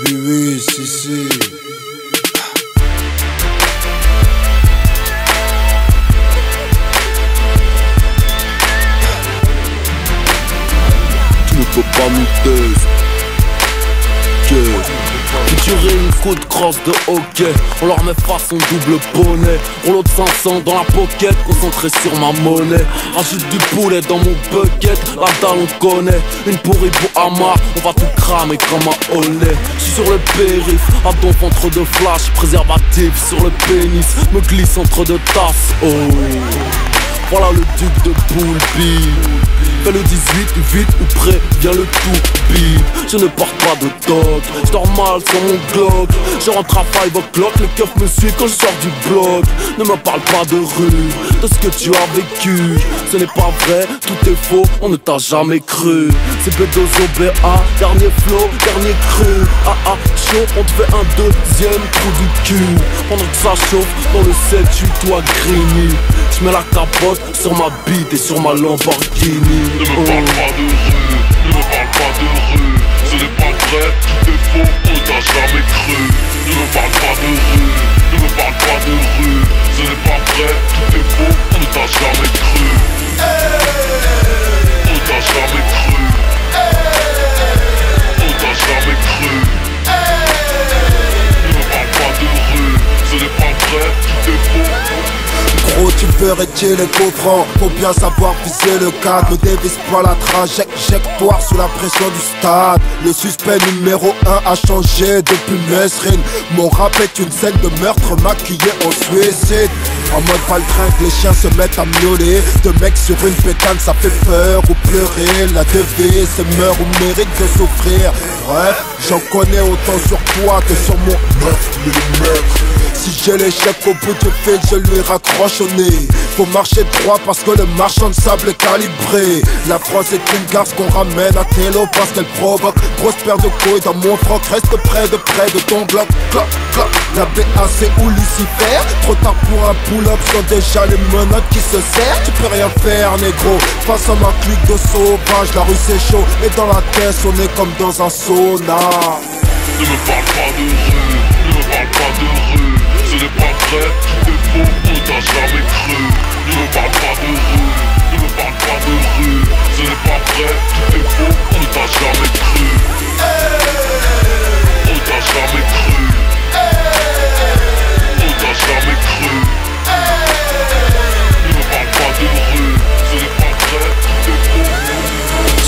Oui, si. Tu ne peux pas nous tester. Futurer une côte crosse de hockey. On leur met façon double poney. Rouleau de 500 dans la pocket, concentré sur ma monnaie. Rajoute du poulet dans mon bucket, la dalle on connaît. Une pourrie pour Amar, on va tout cramer comme un olé. J'suis sur le périph', à donf entre deux flashs. Préservatif sur le pénis, me glisse entre deux tasses. Oh, voilà le duc de Poulby. Fais le 18, vite ou près, viens le tout bip. Je ne porte pas de toc, je dors mal sur mon Glock. Je rentre à 5 o'clock, les keufs me suivent quand je sors du bloc. Ne me parle pas de rue, de ce que tu as vécu. Ce n'est pas vrai, tout est faux, on ne t'a jamais cru. C'est B2O BA, dernier flow, dernier cru. AA chaud, on te fait un deuxième trou du cul. Pendant que ça chauffe, dans le 7-8 toi grigny. Je mets la capote sur ma bite et sur ma Lamborghini. Ne me parle pas de rue, ne me parle pas de rue. Ce n'est pas vrai, tout est faux, on t'a jamais cru. Ne me parle pas de rue, ne me parle pas de rue. Ce n'est pas vrai, tout est faux, on t'a jamais cru. On t'a jamais cru. On t'a jamais cru. Ne me parle pas de rue, ce n'est pas vrai, tout est faux. Gros, tu peux retirer les coffrants. Faut bien savoir viser le cadre. Ne dévisse pas la trajectoire sous la pression du stade. Le suspect numéro 1 a changé depuis Mesrine. Mon rap est une scène de meurtre maquillée en suicide. En mode valtringue, les chiens se mettent à miauler. Deux mecs sur une pétane, ça fait peur ou pleurer. La devise, c'est meurt ou mérite de souffrir. Bref, j'en connais autant sur toi que sur mon 9 mm. Si j'ai l'échec au bout du fil, je lui raccroche au nez. Faut marcher droit parce que le marchand de sable est calibré. La France est une garce qu'on ramène à Télo parce qu'elle provoque. Grosse paire de couilles dans mon froc, reste près de ton bloc. Cloc, cloc, la BAC ou Lucifer. Trop tard pour un pull-up, sont déjà les menottes qui se serrent. Tu peux rien faire négro, face à ma clique de sauvage. La rue c'est chaud et dans la caisse on est comme dans un sauna. Ne me parle pas de rue, ne me parle pas de rue. Ce n'est pas vrai, tout est faux, on t'a jamais cru. Ne me parle pas de rue, ne me parle pas de rue. Ce n'est pas vrai, tout est faux, on t'a jamais cru. On t'a jamais cru. On t'a jamais cru. Ne me parle pas de rue, ce n'est pas vrai, tout est faux.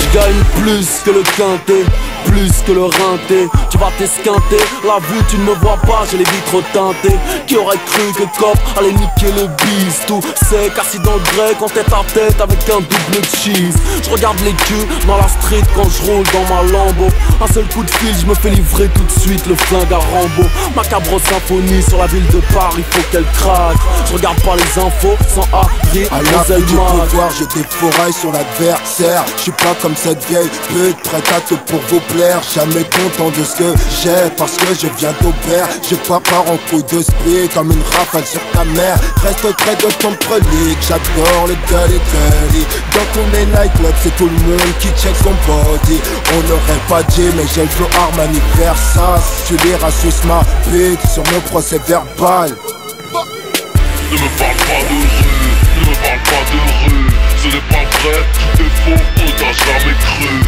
Je gagne plus que le quintet, plus que le rinté. Tu vas t'esquinter, la vue tu ne me vois pas, j'ai les vitres teintées. Qui aurait cru que Cop allait niquer le bis? Tout sec, assis dans le grec, en tête à tête avec un double cheese. Je regarde les culs dans la street quand je roule dans ma Lambo. Un seul coup de fil, je me fais livrer tout de suite le flingue à Rambo. Macabre symphonie sur la ville de Paris, faut qu'elle craque. Je regarde pas les infos sans Harry, à la fin du pouvoir, j'ai des fourrailles sur l'adversaire. Je suis pas comme cette vieille pute, prête à tout pour vous plaire. Jamais content de ce que j'ai, parce que je viens d'Aubert. Je pars en couille de speed, comme une rafale sur ta mère. Reste près de ton relique, j'adore le gully. Dans tous les nightclubs, c'est tout le monde qui check son body. On n'aurait pas dit, mais j'ai le flow Armani Versace. Tu liras sus ma bite sur mon procès verbal. Ne me parle pas de rue, ne me parle pas de rue. Ce n'est pas vrai, tout est faux, on t'a jamais cru.